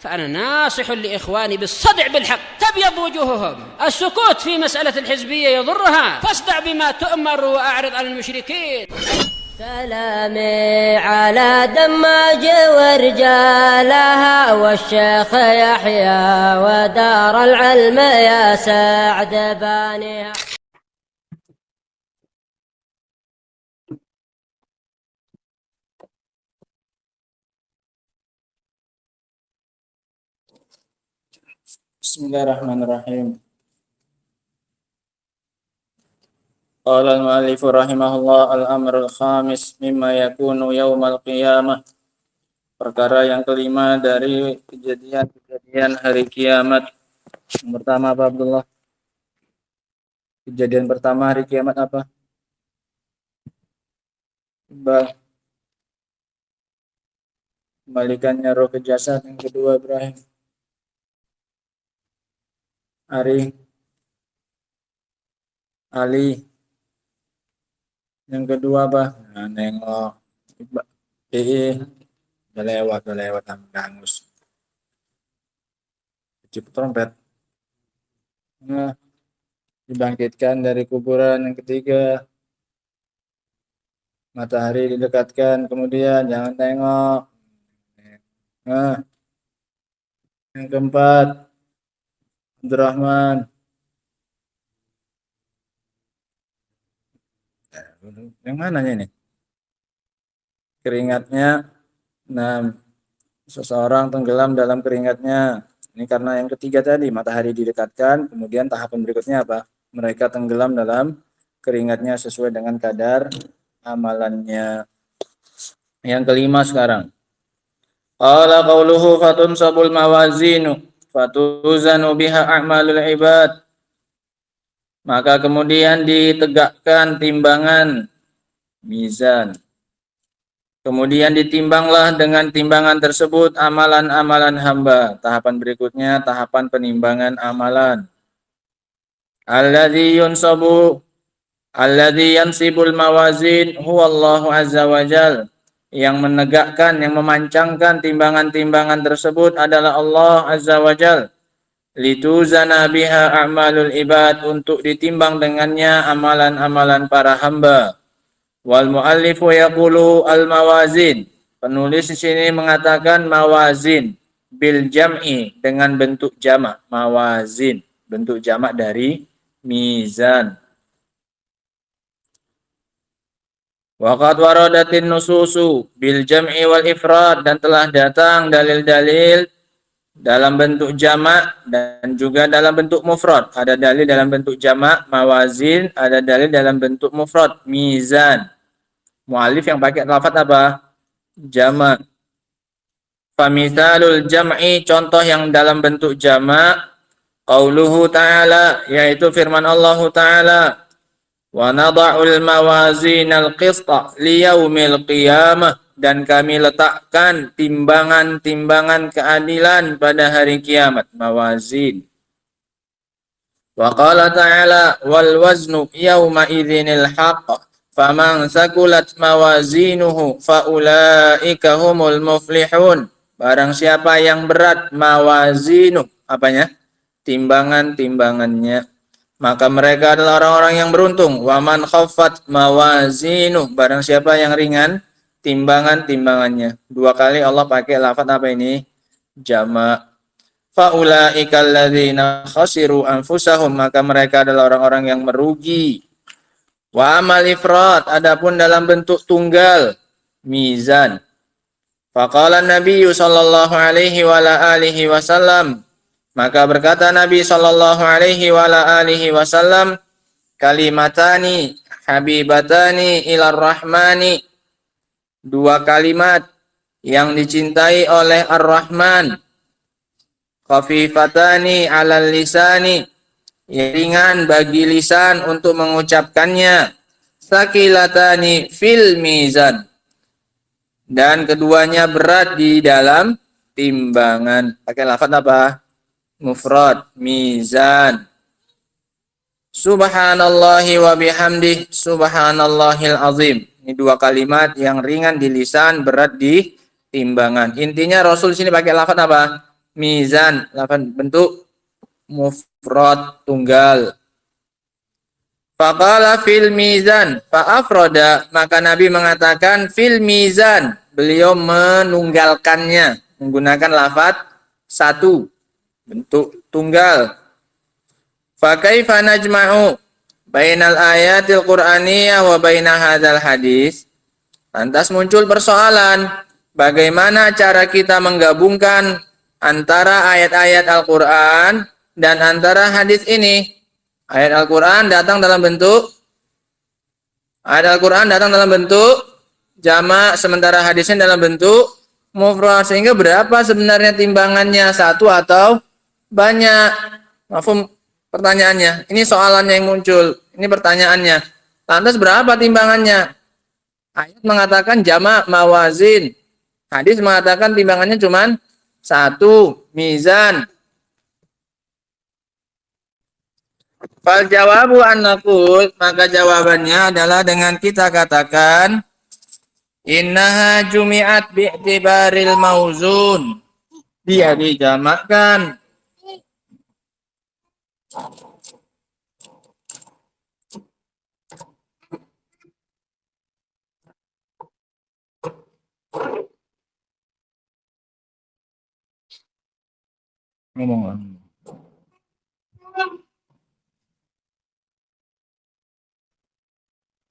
فأنا ناصح لإخواني بالصدع بالحق تبيض وجوههم. السكوت في مسألة الحزبية يضرها، فاصدع بما تؤمر وأعرض عن المشركين. سلامي على دماج ورجالها والشيخ يحيى ودار العلم يا سعد بانيها. Bismillahirrahmanirrahim. Qala al-mu'allif rahimahullah al-amrul khamis mimma yakunu yaumal qiyamah. Perkara yang kelima dari kejadian-kejadian hari kiamat. Yang pertama apa, Abdullah? Kejadian pertama hari kiamat apa? Kembalikannya roh ke jasad. Yang kedua, Ibrahim. Ali. Yang kedua apa? Nah, nengok. Udah lewat hangus. Cukup trompet. Nah, dibangkitkan dari kuburan. Yang ketiga, matahari didekatkan. Kemudian jangan tengok. Nah, yang keempat, Abdurrahman. Yang mananya ini? Keringatnya. Nah, seseorang tenggelam dalam keringatnya. Ini karena yang ketiga tadi, matahari didekatkan. Kemudian tahapan berikutnya apa? Mereka tenggelam dalam keringatnya sesuai dengan kadar amalannya. Yang kelima sekarang. Qala qauluhu fatunsabul mawazinu fatuzanu biha a'malul ibad. Maka kemudian ditegakkan timbangan mizan. Kemudian ditimbanglah dengan timbangan tersebut amalan-amalan hamba. Tahapan berikutnya tahapan penimbangan amalan. Alladzi yansibul mawazin huwallahu azza wajal. Yang menegakkan, yang memancangkan timbangan-timbangan tersebut adalah Allah azza wajal. Lituzana biha a'malul ibad, untuk ditimbang dengannya amalan-amalan para hamba. Wal muallifu yaqulu al mawazin. Penulis di sini mengatakan mawazin bil jam'i, dengan bentuk jamak. Mawazin bentuk jamak dari mizan. Waqad waradatin nususu bil jam'i wal ifrad, dan telah datang dalil-dalil dalam bentuk jamak dan juga dalam bentuk mufrad. Ada dalil dalam bentuk jamak mawazin, ada dalil dalam bentuk mufrad mizan. Mu'allif yang pakai lafaz apa? Jamak. Famithalul jam'i, contoh yang dalam bentuk jamak, qauluhu ta'ala, yaitu firman Allah Ta'ala, wa nada'ul mawazinal qista liyaumil qiyamah, dan kami letakkan timbangan-timbangan keadilan pada hari kiamat. Mawazin. Wa qala ta'ala wal waznu yawma idzinil haqq faman sakulat mawazinuhu faulaika humul muflihun. Barang siapa yang berat mawazinuh, apanya? Timbangan-timbangannya, maka mereka adalah orang-orang yang beruntung. Wa man khaffat mawazinuh, barang siapa yang ringan timbangan-timbangannya. Dua kali Allah pakai lafaz apa ini? Jamak. Faulaika alladzina khasiru anfusahum, maka mereka adalah orang-orang yang merugi. Wa amal ifrad, adapun dalam bentuk tunggal, mizan. Faqala Nabi sallallahu alaihi wa ala alihi wasallam, maka berkata Nabi sallallahu alaihi wa ala alihi wasallam, kalimatani habibatani ilar rahmani, dua kalimat yang dicintai oleh Ar-Rahman, khafifatani alal lisani, ringan bagi lisan untuk mengucapkannya, sakilatani fil mizan, dan keduanya berat di dalam timbangan. Pakai lafaz apa? Mufrad, mizan. Subhanallahi wa bihamdih, subhanallahil azim. Ini dua kalimat yang ringan di lisan, berat di timbangan. Intinya Rasul sini pakai lafaz apa? mizan, lafaz bentuk mufrad tunggal. Faqala fil mizan fa'afroda, maka Nabi mengatakan fil mizan, beliau menunggalkannya menggunakan lafaz satu bentuk tunggal. Fa kaifa najma'u bainal ayatil qur'aniyah wa baina hadzal hadis? Lantas muncul persoalan, bagaimana cara kita menggabungkan antara ayat-ayat Al-Qur'an dan antara hadis ini? Ayat Al-Qur'an datang dalam bentuk jamak, sementara hadisnya dalam bentuk mufrad. Sehingga berapa sebenarnya timbangannya, satu atau banyak? Mafhum pertanyaannya? Ini soalannya yang muncul, ini pertanyaannya. Lantas berapa timbangannya? Ayat mengatakan jamak mawazin, hadis mengatakan timbangannya cuma satu, mizan. Fal jawabu an naqul, maka jawabannya adalah dengan kita katakan innaha jumi'at bi'tibaril mauzun, dia dijamakkan ngomong.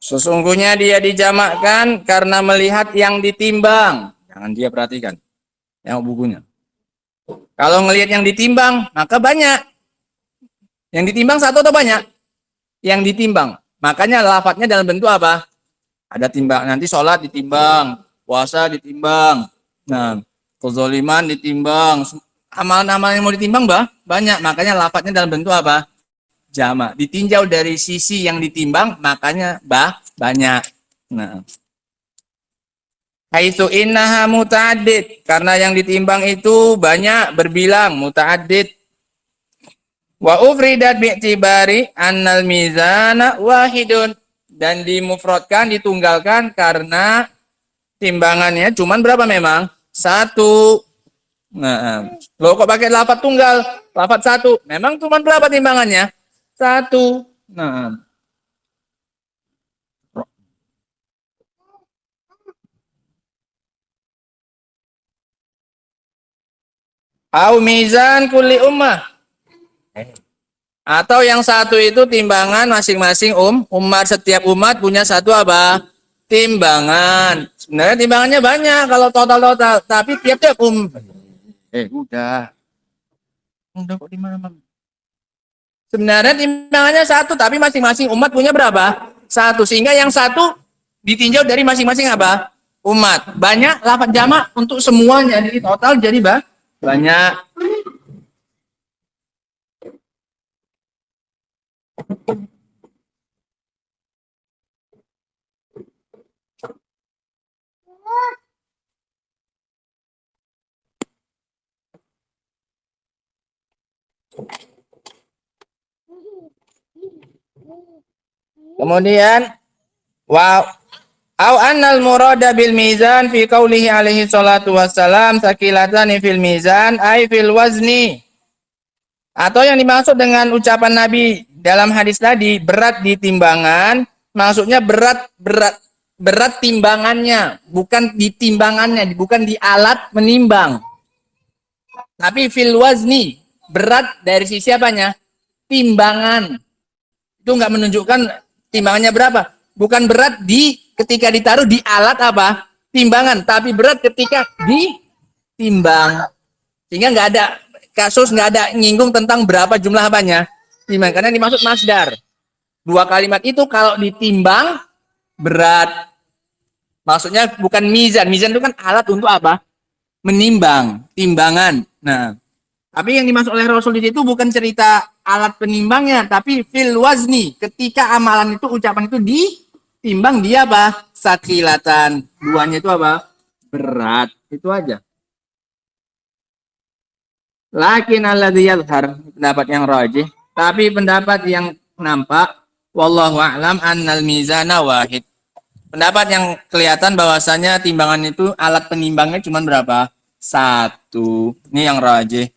Sesungguhnya dia dijamakkan karena melihat yang ditimbang. Jangan dia perhatikan. Yang bukunya. Kalau ngelihat yang ditimbang, maka banyak. Yang ditimbang satu atau banyak? Yang ditimbang. Makanya lafadznya dalam bentuk apa? Ada timbang. Nanti sholat ditimbang. Puasa ditimbang. Nah, kezaliman ditimbang. Amalan-amalan yang mau ditimbang banyak. Makanya lafadznya dalam bentuk apa? Jamak. Ditinjau dari sisi yang ditimbang, makanya banyak. Nah, haitsu innaha muta'addid, karena yang ditimbang itu banyak, berbilang, muta'addid. Wa ufridat bi'tibari annal mizana wahidun, dan dimufradkan, ditunggalkan karena timbangannya cuman berapa memang? Satu. Nah, lo kok pakai lafaz tunggal, lafaz satu? Memang cuman berapa timbangannya? Satu. Nah, au mizan kulli ummah, atau yang satu itu timbangan masing-masing umat. Setiap umat punya satu apa? Timbangan. Sebenarnya timbangannya banyak kalau total, tapi tiap-tiap udah kok di mana? Sebenarnya timbangannya satu, tapi masing-masing umat punya berapa? Satu. Sehingga yang satu ditinjau dari masing-masing apa? Umat. Banyak lafaz jamak untuk semuanya. Jadi total jadi banyak. Kemudian au annal murada bil mizan fi qaulihi alaihi salatu wassalam sakilatani fil mizan ay fil wazni. Atau yang dimaksud dengan ucapan Nabi dalam hadis tadi berat di timbangan, maksudnya berat timbangannya, bukan di timbangannya, bukan di alat menimbang. Tapi fil wazni, berat dari sisi apanya? Timbangan. Itu enggak menunjukkan timbangannya berapa. Bukan berat ketika ditaruh di alat apa? Timbangan. Tapi berat ketika ditimbang. Sehingga nggak ada kasus, nggak ada nyinggung tentang berapa jumlah apanya. Timbang. Karena dimaksud masdar. Dua kalimat itu kalau ditimbang berat. Maksudnya bukan mizan. Mizan itu kan alat untuk apa? Menimbang. Timbangan. Nah. Tapi yang dimaksud oleh Rasul di situ bukan cerita alat penimbangnya, tapi fil wazni. Ketika amalan itu, ucapan itu ditimbang, dia apa? Sakilatan. Duanya itu apa? Berat. Itu aja. Lakin alladzi yadhhar, pendapat yang rajih. Tapi pendapat yang nampak, wallahu a'lam annal mizana wahid. Pendapat yang kelihatan bahwasanya timbangan itu, alat penimbangnya cuma berapa? Satu. Ini yang rajih.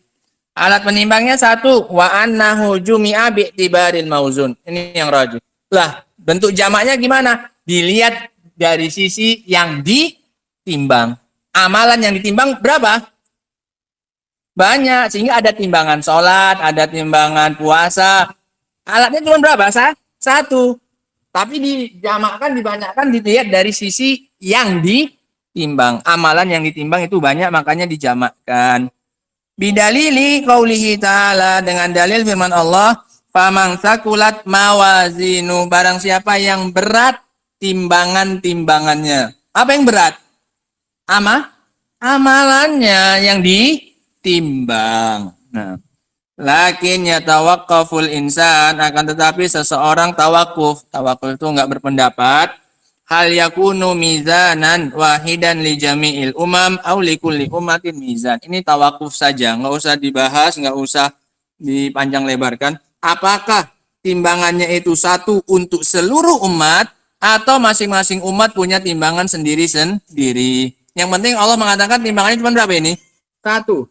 Alat penimbangnya satu, wa annahu jumi'a bi'tibaril mauzun. Ini yang rajih. Lah, bentuk jamaknya gimana? Dilihat dari sisi yang ditimbang. Amalan yang ditimbang berapa? Banyak, sehingga ada timbangan sholat, ada timbangan puasa. Alatnya cuma berapa? Satu. Tapi dijamakkan, dibanyakan, dilihat dari sisi yang ditimbang. Amalan yang ditimbang itu banyak, makanya dijamakkan. Bidalili qaulihi ta'ala, dengan dalil firman Allah, faman sakulat mawazinu, barang siapa yang berat timbangan-timbangannya. Apa yang berat? Amalannya yang ditimbang. Nah, lakin yatawaqqaful insan, akan tetapi seseorang tawakuf. Tawakuf itu enggak berpendapat. Hal yakunu mizanan wahidan li jami'il umam au li kulli ummatin mizan. Ini tawakuf saja, enggak usah dibahas, enggak usah dipanjang lebarkan. Apakah timbangannya itu satu untuk seluruh umat atau masing-masing umat punya timbangan sendiri-sendiri. Yang penting Allah mengatakan timbangannya cuma berapa ini? Satu.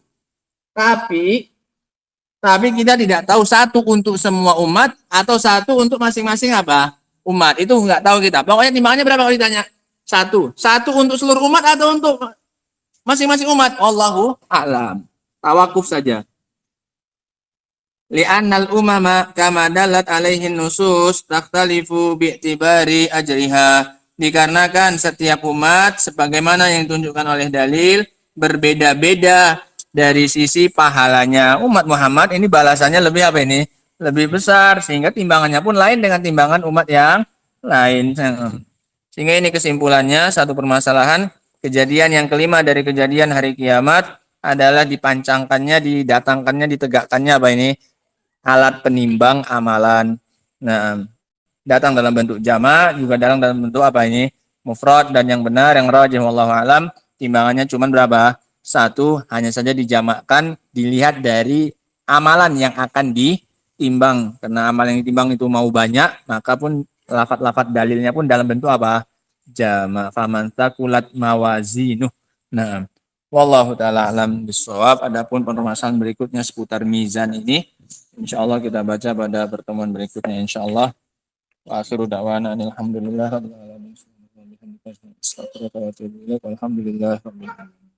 Tapi kita tidak tahu satu untuk semua umat atau satu untuk masing-masing apa? Umat. Itu nggak tahu kita. Pokoknya timbangannya berapa kalau ditanya? Satu. Satu untuk seluruh umat atau untuk masing-masing umat? Allahu a'lam. Tawakuf saja. Li'annal umama kama dalat alaihin nusus takhtalifu bi'tibari ajriha. Dikarenakan setiap umat sebagaimana yang ditunjukkan oleh dalil berbeda-beda dari sisi pahalanya. Umat Muhammad ini balasannya lebih apa ini? Lebih besar, sehingga timbangannya pun lain dengan timbangan umat yang lain. Sehingga ini kesimpulannya, satu permasalahan, kejadian yang kelima dari kejadian hari kiamat adalah dipancangkannya, didatangkannya, ditegakkannya apa ini? Alat penimbang amalan. Nah, datang dalam bentuk jama', juga datang dalam bentuk apa ini? Mufrad, dan yang benar, yang rajih wallahu alam, timbangannya cuma berapa? Satu, hanya saja dijamakkan, dilihat dari amalan yang akan ditimbang. Karena amalan yang ditimbang itu mau banyak, maka pun lafat-lafat dalilnya pun dalam bentuk apa? Jama'. Faman takulat mawazinuh. Nah, wallahu ta'ala alam bisawab. Adapun permasalahan berikutnya seputar mizan ini, insyaallah kita baca pada pertemuan berikutnya insyaallah. Wa akhiru da'wana alhamdulillah rabbil alamin. Alhamdulillah rabbil alamin.